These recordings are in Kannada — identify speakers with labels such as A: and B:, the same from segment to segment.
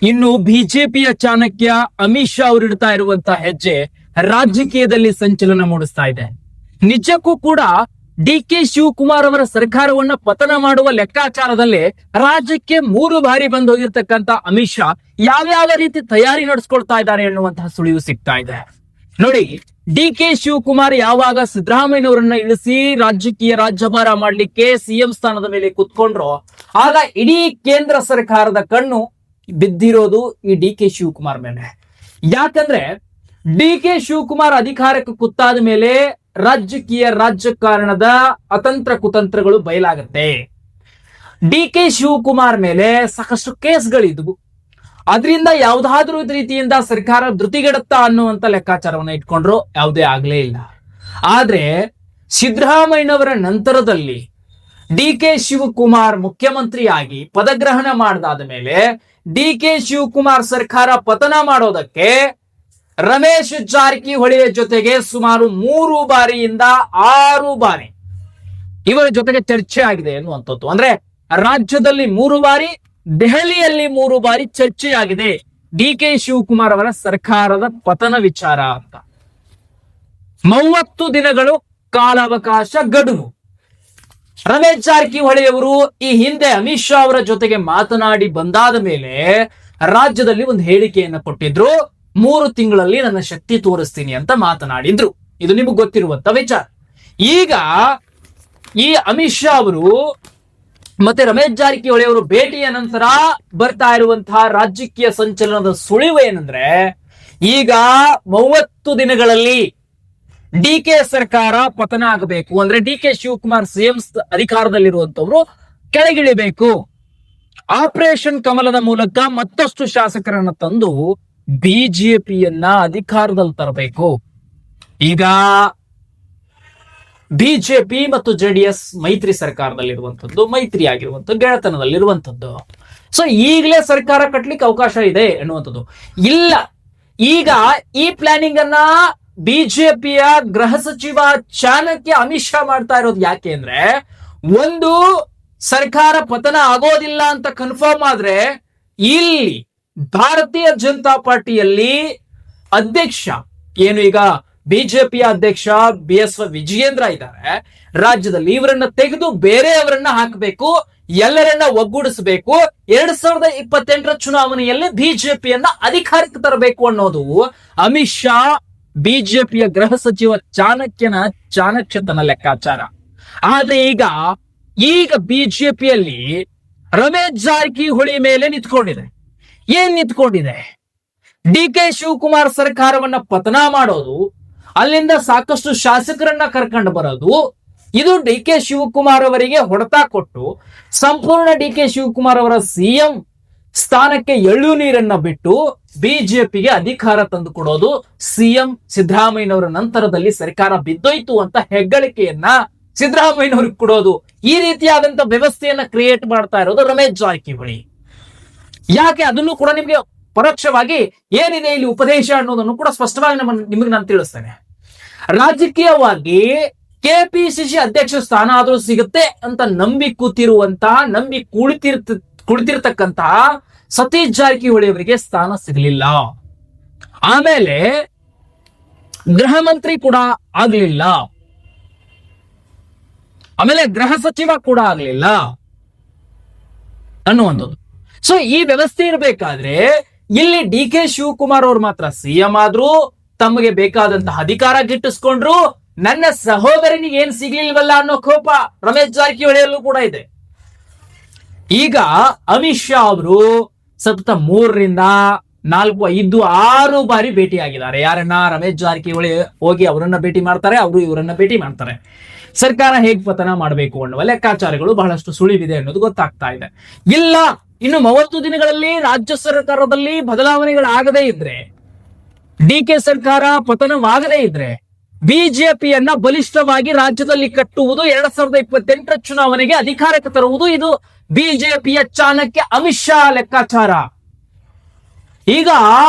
A: ಇನ್ನು ಬಿಜೆಪಿಯ ಚಾಣಕ್ಯ ಅಮಿತ್ ಶಾ ಅವರು ಇಡ್ತಾ ಇರುವಂತಹ ಹೆಜ್ಜೆ ರಾಜಕೀಯದಲ್ಲಿ ಸಂಚಲನ ಮೂಡಿಸ್ತಾ ಇದೆ. ನಿಜಕ್ಕೂ ಕೂಡ ಡಿ ಕೆ ಶಿವಕುಮಾರ್ ಅವರ ಸರ್ಕಾರವನ್ನ ಪತನ ಮಾಡುವ ಲೆಕ್ಕಾಚಾರದಲ್ಲಿ ರಾಜ್ಯಕ್ಕೆ 3 ಬಾರಿ ಬಂದು ಹೋಗಿರ್ತಕ್ಕಂತ ಅಮಿತ್ ಶಾ ಯಾವ್ಯಾವ ರೀತಿ ತಯಾರಿ ನಡೆಸ್ಕೊಳ್ತಾ ಇದ್ದಾರೆ ಎನ್ನುವಂತಹ ಸುಳಿವು ಸಿಗ್ತಾ ಇದೆ. ನೋಡಿ, ಡಿ ಕೆ ಶಿವಕುಮಾರ್ ಯಾವಾಗ ಸಿದ್ದರಾಮಯ್ಯನವರನ್ನ ಇಳಿಸಿ ರಾಜಕೀಯ ರಾಜ್ಯಭಾರ ಮಾಡ್ಲಿಕ್ಕೆ ಸಿಎಂ ಸ್ಥಾನದ ಮೇಲೆ ಕುತ್ಕೊಂಡ್ರು, ಆಗ ಇಡೀ ಕೇಂದ್ರ ಸರ್ಕಾರದ ಕಣ್ಣು ಬಿದ್ದಿರೋದು ಈ ಡಿ ಕೆ ಶಿವಕುಮಾರ್ ಮೇಲೆ. ಯಾಕಂದ್ರೆ ಡಿ ಕೆ ಶಿವಕುಮಾರ್ ಅಧಿಕಾರಕ್ಕೆ ಕುತ್ತಾದ ಮೇಲೆ ರಾಜಕೀಯ ರಾಜಕಾರಣದ ಅತಂತ್ರ ಕುತಂತ್ರಗಳು ಬಯಲಾಗತ್ತೆ. ಡಿ ಕೆ ಶಿವಕುಮಾರ್ ಮೇಲೆ ಸಾಕಷ್ಟು ಕೇಸ್ಗಳಿದ್ವು. ಅದರಿಂದ ಯಾವುದಾದ್ರೂ ರೀತಿಯಿಂದ ಸರ್ಕಾರ ಧೃತಿಗೆಡುತ್ತಾ ಅನ್ನುವಂತ ಲೆಕ್ಕಾಚಾರವನ್ನ ಇಟ್ಕೊಂಡ್ರು ಯಾವುದೇ ಆಗ್ಲೇ ಇಲ್ಲ. ಆದ್ರೆ ಸಿದ್ದರಾಮಯ್ಯನವರ ನಂತರದಲ್ಲಿ ಡಿ ಕೆ ಶಿವಕುಮಾರ್ ಮುಖ್ಯಮಂತ್ರಿಯಾಗಿ ಪದಗ್ರಹಣ ಮಾಡದಾದ ಮೇಲೆ ಡಿ ಕೆ ಶಿವಕುಮಾರ್ ಸರ್ಕಾರ ಪತನ ಮಾಡೋದಕ್ಕೆ ರಮೇಶ್ ಜಾರಕಿಹೊಳಿಯ ಜೊತೆಗೆ ಸುಮಾರು 3 ಬಾರಿಯಿಂದ 6 ಬಾರಿ ಇವರ ಜೊತೆಗೆ ಚರ್ಚೆ ಆಗಿದೆ ಎನ್ನುವಂಥದ್ದು. ಅಂದ್ರೆ ರಾಜ್ಯದಲ್ಲಿ 3 ಬಾರಿ, ದೆಹಲಿಯಲ್ಲಿ 3 ಬಾರಿ ಚರ್ಚೆಯಾಗಿದೆ ಡಿ ಕೆ ಶಿವಕುಮಾರ್ ಅವರ ಸರ್ಕಾರದ ಪತನ ವಿಚಾರ ಅಂತ. 30 ದಿನಗಳು ಕಾಲಾವಕಾಶ ಗಡುವು. ರಮೇಶ್ ಜಾರಕಿಹೊಳಿ ಅವರು ಈ ಹಿಂದೆ ಅಮಿತ್ ಶಾ ಅವರ ಜೊತೆಗೆ ಮಾತನಾಡಿ ಬಂದಾದ ಮೇಲೆ ರಾಜ್ಯದಲ್ಲಿ ಒಂದು ಹೇಳಿಕೆಯನ್ನು ಕೊಟ್ಟಿದ್ರು. 3 ತಿಂಗಳಲ್ಲಿ ನನ್ನ ಶಕ್ತಿ ತೋರಿಸ್ತೀನಿ ಅಂತ ಮಾತನಾಡಿದ್ರು. ಇದು ನಿಮಗೆ ಗೊತ್ತಿರುವಂತ ವಿಚಾರ. ಈಗ ಈ ಅಮಿತ್ ಶಾ ಅವರು ಮತ್ತೆ ರಮೇಶ್ ಜಾರಕಿಹೊಳಿ ಅವರು ಭೇಟಿಯ ನಂತರ ಬರ್ತಾ ಇರುವಂತಹ ರಾಜಕೀಯ ಸಂಚಲನದ ಸುಳಿವು ಏನಂದ್ರೆ, ಈಗ 30 ದಿನಗಳಲ್ಲಿ ಡಿ ಕೆ ಸರ್ಕಾರ ಪತನ ಆಗಬೇಕು. ಅಂದ್ರೆ ಡಿ ಕೆ ಶಿವಕುಮಾರ್ ಸಿಎಂ ಅಧಿಕಾರದಲ್ಲಿರುವಂತವ್ರು ಕೆಳಗಿಳಿಬೇಕು. ಆಪರೇಷನ್ ಕಮಲದ ಮೂಲಕ ಮತ್ತಷ್ಟು ಶಾಸಕರನ್ನ ತಂದು ಬಿಜೆಪಿಯನ್ನ ಅಧಿಕಾರದಲ್ಲಿ ತರಬೇಕು. ಈಗ ಬಿಜೆಪಿ ಮತ್ತು ಜೆಡಿಎಸ್ ಮೈತ್ರಿ ಸರ್ಕಾರದಲ್ಲಿರುವಂತದ್ದು, ಮೈತ್ರಿ ಆಗಿರುವಂತದ್ದು, ಗೆಳೆತನದಲ್ಲಿರುವಂತದ್ದು. ಸೊ ಈಗಲೇ ಸರ್ಕಾರ ಕಟ್ಲಿಕ್ಕೆ ಅವಕಾಶ ಇದೆ ಎನ್ನುವಂಥದ್ದು ಇಲ್ಲ. ಈಗ ಈ ಪ್ಲಾನಿಂಗ್ ಅನ್ನ ಬಿಜೆಪಿಯ ಗೃಹ ಸಚಿವ ಚಾಣಕ್ಯ ಅಮಿತ್ ಶಾ ಮಾಡ್ತಾ ಇರೋದು ಯಾಕೆ ಅಂದ್ರೆ, ಒಂದು ಸರ್ಕಾರ ಪತನ ಆಗೋದಿಲ್ಲ ಅಂತ ಕನ್ಫರ್ಮ್ ಆದ್ರೆ ಇಲ್ಲಿ ಭಾರತೀಯ ಜನತಾ ಪಾರ್ಟಿಯಲ್ಲಿ ಅಧ್ಯಕ್ಷ ಏನು ಈಗ ಬಿಜೆಪಿಯ ಅಧ್ಯಕ್ಷ BSV ವಿಜಯೇಂದ್ರ ಇದ್ದಾರೆ ರಾಜ್ಯದಲ್ಲಿ, ಇವರನ್ನ ತೆಗೆದು ಬೇರೆಯವರನ್ನ ಹಾಕಬೇಕು, ಎಲ್ಲರನ್ನ ಒಗ್ಗೂಡಿಸಬೇಕು, 2028ರ ಚುನಾವಣೆಯಲ್ಲಿ ಬಿಜೆಪಿಯನ್ನ ಅಧಿಕಾರಕ್ಕೆ ತರಬೇಕು ಅನ್ನೋದು ಅಮಿತ್ ಶಾ ಬಿಜೆಪಿಯ ಗೃಹ ಸಚಿವ ಚಾಣಕ್ಯನ ಚಾಣಕ್ಯತನ ಲೆಕ್ಕಾಚಾರ. ಆದ್ರೆ ಈಗ ಬಿಜೆಪಿಯಲ್ಲಿ ರಮೇಶ್ ಜಾರಕಿಹೊಳಿ ಮೇಲೆ ನಿಂತ್ಕೊಂಡಿದೆ. ಏನ್ ನಿಂತ್ಕೊಂಡಿದೆ? ಡಿ ಕೆ ಶಿವಕುಮಾರ್ ಸರ್ಕಾರವನ್ನ ಪತನ ಮಾಡೋದು, ಅಲ್ಲಿಂದ ಸಾಕಷ್ಟು ಶಾಸಕರನ್ನ ಕರ್ಕೊಂಡು ಬರೋದು, ಇದು ಡಿ ಕೆ ಶಿವಕುಮಾರ್ ಅವರಿಗೆ ಹೊಡೆತ ಕೊಟ್ಟು ಸಂಪೂರ್ಣ ಡಿ ಕೆ ಶಿವಕುಮಾರ್ ಅವರ ಸಿಎಂ ಸ್ಥಾನಕ್ಕೆ ಎಳ್ಳು ನೀರನ್ನ ಬಿಟ್ಟು ಬಿಜೆಪಿಗೆ ಅಧಿಕಾರ ತಂದು ಕೊಡೋದು, ಸಿಎಂ ಸಿದ್ದರಾಮಯ್ಯನವರ ನಂತರದಲ್ಲಿ ಸರ್ಕಾರ ಬಿದ್ದೋಯ್ತು ಅಂತ ಹೆಗ್ಗಳಿಕೆಯನ್ನ ಸಿದ್ದರಾಮಯ್ಯನವ್ರಿಗೆ ಕೊಡೋದು, ಈ ರೀತಿಯಾದಂತ ವ್ಯವಸ್ಥೆಯನ್ನ ಕ್ರಿಯೇಟ್ ಮಾಡ್ತಾ ಇರೋದು ರಮೇಶ್ ಜಾರಕಿಹೊಳಿ. ಯಾಕೆ ಅದನ್ನು ಕೂಡ ನಿಮ್ಗೆ ಪರೋಕ್ಷವಾಗಿ ಏನಿದೆ ಇಲ್ಲಿ ಉಪದೇಶ ಅನ್ನೋದನ್ನು ಕೂಡ ಸ್ಪಷ್ಟವಾಗಿ ನಿಮಗೆ ನಾನು ತಿಳಿಸ್ತೇನೆ. ರಾಜಕೀಯವಾಗಿ ಕೆಪಿಸಿಸಿ ಅಧ್ಯಕ್ಷ ಸ್ಥಾನ ಆದ್ರೂ ಸಿಗುತ್ತೆ ಅಂತ ನಂಬಿ ಕುಳಿತಿರ್ತಕ್ಕಂತಹ ಸತೀಶ್ ಜಾರಕಿಹೊಳಿ ಅವರಿಗೆ ಸ್ಥಾನ ಸಿಗಲಿಲ್ಲ. ಆಮೇಲೆ ಗೃಹ ಮಂತ್ರಿ ಕೂಡ ಆಗ್ಲಿಲ್ಲ, ಆಮೇಲೆ ಗೃಹ ಸಚಿವ ಕೂಡ ಆಗ್ಲಿಲ್ಲ ಅನ್ನುವಂಥದ್ದು. ಸೊ ಈ ವ್ಯವಸ್ಥೆ ಇರಬೇಕಾದ್ರೆ ಇಲ್ಲಿ ಡಿ ಕೆ ಶಿವಕುಮಾರ್ ಅವರು ಮಾತ್ರ ಸಿಎಂ ಆದ್ರೂ, ತಮಗೆ ಬೇಕಾದಂತಹ ಅಧಿಕಾರ ಗಿಟ್ಟಿಸ್ಕೊಂಡ್ರು, ನನ್ನ ಸಹೋದರನಿಗೆ ಏನ್ ಸಿಗ್ಲಿಲ್ವಲ್ಲ ಅನ್ನೋ ಕೋಪ ರಮೇಶ್ ಜಾರಕಿಹೊಳಿಯಲ್ಲೂ ಕೂಡ ಇದೆ. ಈಗ ಅಮಿತ್ ಶಾ ಅವರು ಸತತ 3ರಿಂದ 4, 5, 6 ಬಾರಿ ಭೇಟಿ ಆಗಿದ್ದಾರೆ. ಯಾರನ್ನ? ರಮೇಶ್ ಜಾರಕಿಹೊಳಿ ಹೋಗಿ ಅವರನ್ನ ಭೇಟಿ ಮಾಡ್ತಾರೆ, ಅವರು ಇವರನ್ನ ಭೇಟಿ ಮಾಡ್ತಾರೆ. ಸರ್ಕಾರ ಹೇಗ್ ಪತನ ಮಾಡಬೇಕು ಅನ್ನುವ ಲೆಕ್ಕಾಚಾರಗಳು ಬಹಳಷ್ಟು ಸುಳಿವಿದೆ ಅನ್ನೋದು ಗೊತ್ತಾಗ್ತಾ ಇದೆ. ಇಲ್ಲ, ಇನ್ನು 30 ದಿನಗಳಲ್ಲಿ ರಾಜ್ಯ ಸರ್ಕಾರದಲ್ಲಿ ಬದಲಾವಣೆಗಳಾಗದೇ ಇದ್ರೆ, ಡಿ ಕೆ ಸರ್ಕಾರ ಪತನವಾಗದೇ ಇದ್ರೆ ಬಿಜೆಪಿಯನ್ನ ಬಲಿಷ್ಠವಾಗಿ ರಾಜ್ಯದಲ್ಲಿ ಕಟ್ಟುವುದು, 2028ರ ಚುನಾವಣೆಗೆ ಅಧಿಕಾರಕ್ಕೆ ತರುವುದು, ಇದು ಬಿಜೆಪಿಯ ಚಾಣಕ್ಯ ಅಮಿತ್ ಶಾ ಲೆಕ್ಕಾಚಾರ. ಈಗ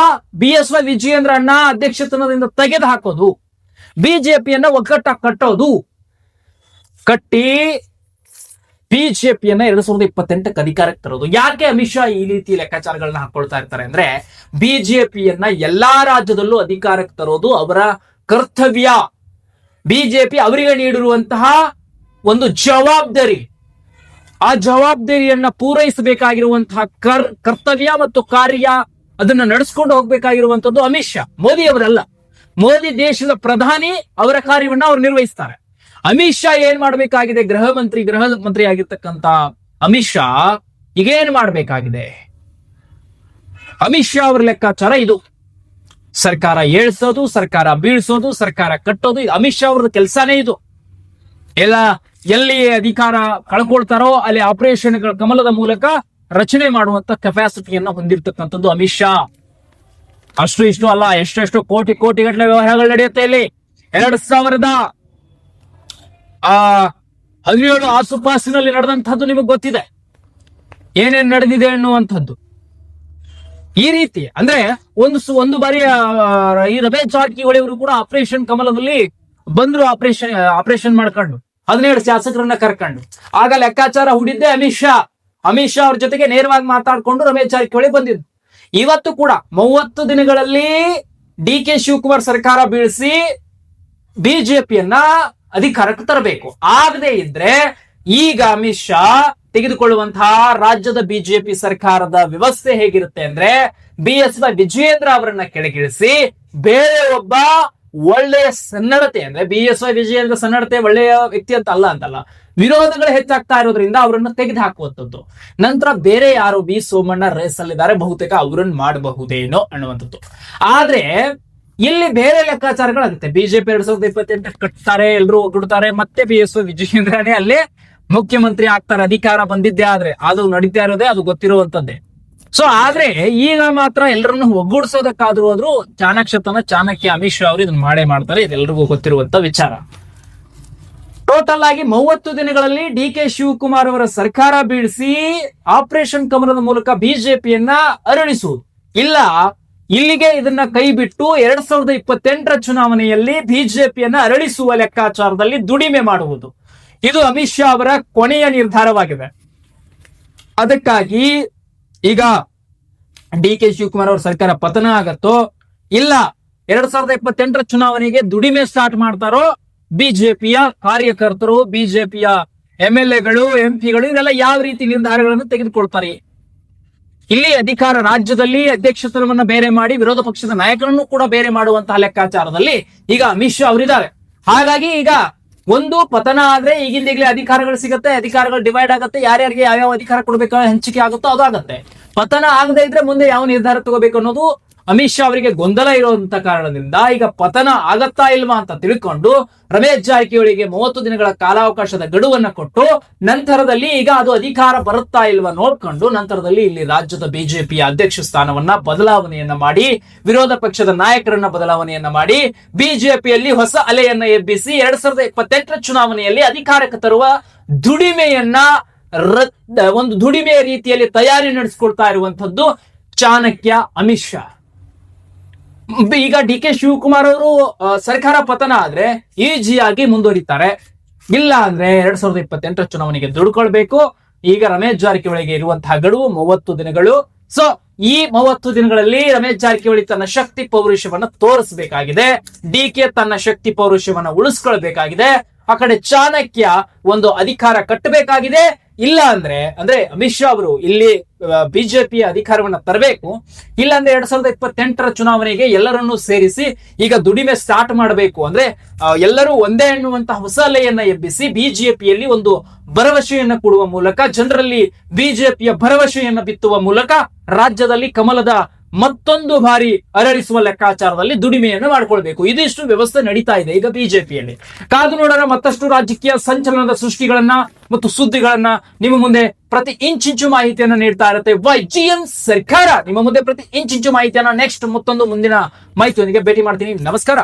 A: BSV ವಿಜಯೇಂದ್ರನ್ನ ಅಧ್ಯಕ್ಷತನದಿಂದ ತೆಗೆದು ಹಾಕೋದು, ಬಿಜೆಪಿಯನ್ನ ಒಗ್ಗಟ್ಟಾಗಿ ಕಟ್ಟೋದು, ಕಟ್ಟಿ ಬಿಜೆಪಿಯನ್ನ 2028ಕ್ಕೆ ಅಧಿಕಾರಕ್ಕೆ ತರೋದು. ಯಾಕೆ ಅಮಿತ್ ಶಾ ಈ ರೀತಿ ಲೆಕ್ಕಾಚಾರಗಳನ್ನ ಹಾಕೊಳ್ತಾ ಇರ್ತಾರೆ ಅಂದ್ರೆ, ಬಿಜೆಪಿಯನ್ನ ಎಲ್ಲಾ ರಾಜ್ಯದಲ್ಲೂ ಅಧಿಕಾರಕ್ಕೆ ತರೋದು ಅವರ ಕರ್ತವ್ಯ. ಬಿಜೆಪಿ ಅವರಿಗೆ ನೀಡಿರುವಂತಹ ಒಂದು ಜವಾಬ್ದಾರಿ. ಆ ಜವಾಬ್ದಾರಿಯನ್ನ ಪೂರೈಸಬೇಕಾಗಿರುವಂತಹ ಕರ್ತವ್ಯ ಮತ್ತು ಕಾರ್ಯ, ಅದನ್ನ ನಡೆಸ್ಕೊಂಡು ಹೋಗ್ಬೇಕಾಗಿರುವಂತದ್ದು ಅಮಿತ್ ಶಾ, ಮೋದಿ ಅವರಲ್ಲ. ಮೋದಿ ದೇಶದ ಪ್ರಧಾನಿ, ಅವರ ಕಾರ್ಯವನ್ನ ಅವ್ರು ನಿರ್ವಹಿಸ್ತಾರೆ. ಅಮಿತ್ ಶಾ ಏನ್ ಮಾಡ್ಬೇಕಾಗಿದೆ? ಗೃಹ ಮಂತ್ರಿ ಆಗಿರ್ತಕ್ಕಂತ ಅಮಿತ್ ಶಾ ಈಗ ಏನ್ ಮಾಡ್ಬೇಕಾಗಿದೆ? ಅಮಿತ್ ಶಾ ಅವರ ಲೆಕ್ಕಾಚಾರ ಇದು. ಸರ್ಕಾರ ಏಳ್ಸೋದು, ಸರ್ಕಾರ ಬೀಳ್ಸೋದು, ಸರ್ಕಾರ ಕಟ್ಟೋದು, ಅಮಿತ್ ಶಾ ಅವ್ರದ್ದು ಕೆಲಸನೇ ಇದು. ಎಲ್ಲಿ ಅಧಿಕಾರ ಕಳ್ಕೊಳ್ತಾರೋ ಅಲ್ಲಿ ಆಪರೇಷನ್ ಕಮಲದ ಮೂಲಕ ರಚನೆ ಮಾಡುವಂತ ಕೆಪಾಸಿಟಿಯನ್ನ ಹೊಂದಿರತಕ್ಕಂಥದ್ದು ಅಮಿತ್ ಶಾ. ಅಷ್ಟು ಇಷ್ಟು ಅಲ್ಲ, ಎಷ್ಟೆಷ್ಟು ಕೋಟಿ ಗಟ್ಟಲೆ ವ್ಯವಹಾರಗಳು ನಡೆಯುತ್ತೆ ಇಲ್ಲಿ. 2017 ಆಸುಪಾಸಿನಲ್ಲಿ ನಡೆದಂತಹದ್ದು ನಿಮಗೆ ಗೊತ್ತಿದೆ, ಏನೇನ್ ನಡೆದಿದೆ ಅನ್ನುವಂಥದ್ದು. ಈ ರೀತಿ ಅಂದ್ರೆ ಒಂದು ಬಾರಿ ಈ ರಮೇಶ್ ಜಾರಕಿಹೊಳಿ ಅವರು ಕೂಡ ಆಪರೇಷನ್ ಕಮಲದಲ್ಲಿ ಬಂದ್ರು, ಆಪರೇಷನ್ ಮಾಡ್ಕೊಂಡು 17 ಶಾಸಕರನ್ನ ಕರ್ಕೊಂಡು. ಆಗ ಲೆಕ್ಕಾಚಾರ ಹೂಡಿದ್ದೆ ಅಮಿತ್ ಶಾ ಅವ್ರ ಜೊತೆಗೆ ನೇರವಾಗಿ ಮಾತಾಡ್ಕೊಂಡು ರಮೇಶ್ ಜಾರಕಿಹೊಳಿ ಬಂದಿದ್ದು. ಇವತ್ತು ಕೂಡ 30 ದಿನಗಳಲ್ಲಿ ಡಿ.ಕೆ. ಶಿವಕುಮಾರ್ ಸರ್ಕಾರ ಬೀಳಿಸಿ ಬಿಜೆಪಿಯನ್ನ ಅಧಿಕಾರಕ್ಕೆ ತರಬೇಕು. ಆಗದೆ ಇದ್ರೆ ಈಗ ಅಮಿತ್ ಶಾ ತೆಗೆದುಕೊಳ್ಳುವಂತಹ ರಾಜ್ಯದ ಬಿಜೆಪಿ ಸರ್ಕಾರದ ವ್ಯವಸ್ಥೆ ಹೇಗಿರುತ್ತೆ ಅಂದ್ರೆ, BSY ವಿಜಯೇಂದ್ರ ಅವರನ್ನ ಕೆಳಗಿಳಿಸಿ ಬೇರೆ ಒಬ್ಬ ಒಳ್ಳೆಯ ಸನ್ನಡತೆ, ಅಂದ್ರೆ BSY ವಿಜಯೇಂದ್ರ ಸನ್ನಡತೆ ಒಳ್ಳೆಯ ವ್ಯಕ್ತಿ ಅಂತಲ್ಲ, ವಿರೋಧಗಳು ಹೆಚ್ಚಾಗ್ತಾ ಇರೋದ್ರಿಂದ ಅವರನ್ನು ತೆಗೆದು ಹಾಕುವಂಥದ್ದು. ನಂತರ ಬೇರೆ ಯಾರು ಬಿ ಸೋಮಣ್ಣ ರೇಸ್ ಅಲ್ಲಿದ್ದಾರೆ, ಬಹುತೇಕ ಅವರನ್ನು ಮಾಡಬಹುದೇನೋ ಅನ್ನುವಂಥದ್ದು. ಆದ್ರೆ ಇಲ್ಲಿ ಬೇರೆ ಲೆಕ್ಕಾಚಾರಗಳಾಗುತ್ತೆ. ಬಿಜೆಪಿ 2028 ಕಟ್ತಾರೆ, ಎಲ್ಲರೂ ಒಗ್ಗೂಡ್ತಾರೆ, ಮತ್ತೆ BSY ವಿಜಯೇಂದ್ರನೇ ಅಲ್ಲೇ ಮುಖ್ಯಮಂತ್ರಿ ಆಗ್ತಾರೆ. ಅಧಿಕಾರ ಬಂದಿದ್ದೇ ಆದ್ರೆ ಅದು ನಡೀತಾ ಇರೋದೇ, ಅದು ಗೊತ್ತಿರುವಂತದ್ದೇ. ಸೊ ಆದ್ರೆ ಈಗ ಮಾತ್ರ ಎಲ್ಲರನ್ನು ಒಗ್ಗೂಡಿಸೋದಕ್ಕಾದ್ರೂ ಹೋದ್ರು ಚಾಣಕ್ಯ ಅಮಿತ್ ಶಾ ಅವರು ಇದನ್ನ ಮಾಡ್ತಾರೆ. ಇದೆಲ್ಲರಿಗೂ ಗೊತ್ತಿರುವಂತ ವಿಚಾರ. ಟೋಟಲ್ ಆಗಿ 30 ದಿನಗಳಲ್ಲಿ ಡಿ.ಕೆ. ಶಿವಕುಮಾರ್ ಅವರ ಸರ್ಕಾರ ಬೀಳಿಸಿ ಆಪರೇಷನ್ ಕಮಲದ ಮೂಲಕ ಬಿಜೆಪಿಯನ್ನ ಅರಳಿಸುವುದು, ಇಲ್ಲ ಇಲ್ಲಿಗೆ ಇದನ್ನ ಕೈ ಬಿಟ್ಟು 2028 ಚುನಾವಣೆಯಲ್ಲಿ ಬಿಜೆಪಿಯನ್ನ ಅರಳಿಸುವ ಲೆಕ್ಕಾಚಾರದಲ್ಲಿ ದುಡಿಮೆ ಮಾಡುವುದು, ಇದು ಅಮಿತ್ ಶಾ ಅವರ ಕೊನೆಯ ನಿರ್ಧಾರವಾಗಿದೆ. ಅದಕ್ಕಾಗಿ ಈಗ ಡಿ.ಕೆ. ಶಿವಕುಮಾರ್ ಅವರ ಸರ್ಕಾರ ಪತನ ಆಗತ್ತೋ ಇಲ್ಲ 2028 ಚುನಾವಣೆಗೆ ದುಡಿಮೆ ಸ್ಟಾರ್ಟ್ ಮಾಡ್ತಾರೋ, ಬಿಜೆಪಿಯ ಕಾರ್ಯಕರ್ತರು, ಬಿಜೆಪಿಯ MLAಗಳು, MP ಗಳು ಇದೆಲ್ಲ ಯಾವ ರೀತಿ ನಿರ್ಧಾರಗಳನ್ನು ತೆಗೆದುಕೊಳ್ತಾರೆ. ಇಲ್ಲಿ ಅಧಿಕಾರ ರಾಜ್ಯದಲ್ಲಿ ಅಧ್ಯಕ್ಷತನವನ್ನ ಬೇರೆ ಮಾಡಿ ವಿರೋಧ ಪಕ್ಷದ ನಾಯಕರನ್ನು ಕೂಡ ಬೇರೆ ಮಾಡುವಂತಹ ಲೆಕ್ಕಾಚಾರದಲ್ಲಿ ಈಗ ಅಮಿತ್ ಶಾ ಅವರಿದ್ದಾರೆ. ಹಾಗಾಗಿ ಈಗ ಒಂದು ಪತನ ಆದ್ರೆ ಈಗಿಂದೀಗಲೇ ಅಧಿಕಾರಗಳು ಸಿಗುತ್ತೆ, ಅಧಿಕಾರಗಳು ಡಿವೈಡ್ ಆಗುತ್ತೆ, ಯಾರ್ಯಾರಿಗೆ ಯಾವ್ಯಾವ ಅಧಿಕಾರ ಕೊಡಬೇಕು ಹಂಚಿಕೆ ಆಗುತ್ತೋ ಅದು ಆಗುತ್ತೆ. ಪತನ ಆಗದೆ ಇದ್ರೆ ಮುಂದೆ ಯಾವ ನಿರ್ಧಾರ ತಗೋಬೇಕು ಅನ್ನೋದು ಅಮಿತ್ ಶಾ ಅವರಿಗೆ ಗೊಂದಲ ಇರುವಂತ ಕಾರಣದಿಂದ ಈಗ ಪತನ ಆಗತ್ತಾ ಇಲ್ವಾ ಅಂತ ತಿಳ್ಕೊಂಡು ರಮೇಶ್ ಜಾರಕಿಹೊಳಿಗೆ 30 ದಿನಗಳ ಕಾಲಾವಕಾಶದ ಗಡುವನ್ನ ಕೊಟ್ಟು ನಂತರದಲ್ಲಿ ಈಗ ಅದು ಅಧಿಕಾರ ಬರುತ್ತಾ ಇಲ್ವಾ ನೋಡ್ಕೊಂಡು ನಂತರದಲ್ಲಿ ಇಲ್ಲಿ ರಾಜ್ಯದ ಬಿಜೆಪಿಯ ಅಧ್ಯಕ್ಷ ಸ್ಥಾನವನ್ನ ಬದಲಾವಣೆಯನ್ನ ಮಾಡಿ, ವಿರೋಧ ಪಕ್ಷದ ನಾಯಕರನ್ನ ಬದಲಾವಣೆಯನ್ನ ಮಾಡಿ, ಬಿಜೆಪಿಯಲ್ಲಿ ಹೊಸ ಅಲೆಯನ್ನ ಎಬ್ಬಿಸಿ 2028 ಚುನಾವಣೆಯಲ್ಲಿ ಅಧಿಕಾರಕ್ಕೆ ತರುವ ದುಡಿಮೆಯನ್ನ ಒಂದು ದುಡಿಮೆಯ ರೀತಿಯಲ್ಲಿ ತಯಾರಿ ನಡೆಸಿಕೊಳ್ತಾ ಇರುವಂತದ್ದು ಚಾಣಕ್ಯ ಅಮಿತ್ ಶಾ. ಈಗ ಡಿ.ಕೆ. ಶಿವಕುಮಾರ್ ಅವರು ಸರ್ಕಾರ ಪತನ ಆದ್ರೆ ಈಜಿಯಾಗಿ ಮುಂದುವರಿತಾರೆ, ಇಲ್ಲ ಅಂದ್ರೆ 2028 ಚುನಾವಣೆಗೆ ದುಡ್ಕೊಳ್ಬೇಕು. ಈಗ ರಮೇಶ್ ಜಾರಕಿಹೊಳಿಗೆ ಇರುವಂತಹ ಗಡುವು 30 ದಿನಗಳು. ಸೊ ಈ 30 ದಿನಗಳಲ್ಲಿ ರಮೇಶ್ ಜಾರಕಿಹೊಳಿ ತನ್ನ ಶಕ್ತಿ ಪೌರುಷವನ್ನ ತೋರಿಸಬೇಕಾಗಿದೆ, ಡಿ.ಕೆ. ತನ್ನ ಶಕ್ತಿ ಪೌರುಷವನ್ನ ಉಳಿಸ್ಕೊಳ್ಬೇಕಾಗಿದೆ, ಆ ಕಡೆ ಚಾಣಕ್ಯ ಒಂದು ಅಧಿಕಾರ ಕಟ್ಟಬೇಕಾಗಿದೆ. ಇಲ್ಲ ಅಂದ್ರೆ ಅಮಿತ್ ಶಾ ಅವರು ಇಲ್ಲಿ ಬಿಜೆಪಿಯ ಅಧಿಕಾರವನ್ನ ತರಬೇಕು. ಇಲ್ಲ ಅಂದ್ರೆ 2028 ಚುನಾವಣೆಗೆ ಎಲ್ಲರನ್ನೂ ಸೇರಿಸಿ ಈಗ ದುಡಿಮೆ ಸ್ಟಾರ್ಟ್ ಮಾಡಬೇಕು. ಅಂದ್ರೆ ಎಲ್ಲರೂ ಒಂದೇ ಎನ್ನುವಂತಹ ಹೊಸ ಅಲೆಯನ್ನ ಎಬ್ಬಿಸಿ ಬಿಜೆಪಿಯಲ್ಲಿ ಒಂದು ಭರವಸೆಯನ್ನ ಕೊಡುವ ಮೂಲಕ, ಜನರಲ್ಲಿ ಬಿಜೆಪಿಯ ಭರವಸೆಯನ್ನ ಬಿತ್ತುವ ಮೂಲಕ ರಾಜ್ಯದಲ್ಲಿ ಕಮಲದ ಮತ್ತೊಂದು ಬಾರಿ ಅರಳಿಸುವ ಲೆಕ್ಕಾಚಾರದಲ್ಲಿ ದುಡಿಮೆಯನ್ನು ಮಾಡ್ಕೊಳ್ಬೇಕು. ಇದಿಷ್ಟು ವ್ಯವಸ್ಥೆ ನಡೀತಾ ಇದೆ ಈಗ ಬಿಜೆಪಿಯಲ್ಲಿ. ಕಾದು ನೋಡೋಣ ಮತ್ತಷ್ಟು ರಾಜಕೀಯ ಸಂಚಲನದ ಸೃಷ್ಟಿಗಳನ್ನ ಮತ್ತು ಸುದ್ದಿಗಳನ್ನ ನಿಮ್ಮ ಮುಂದೆ ಪ್ರತಿ ಇಂಚಿಂಚು ಮಾಹಿತಿಯನ್ನ ನೀಡ್ತಾ ಇರುತ್ತೆ YGN ಸರ್ಕಾರ. ನಿಮ್ಮ ಮುಂದೆ ಪ್ರತಿ ಇಂಚಿಂಚು ಮಾಹಿತಿಯನ್ನ ನೆಕ್ಸ್ಟ್ ಮತ್ತೊಂದು ಮುಂದಿನ ಮಾಹಿತಿಯೊಂದಿಗೆ ಭೇಟಿ ಮಾಡ್ತೀನಿ. ನಮಸ್ಕಾರ.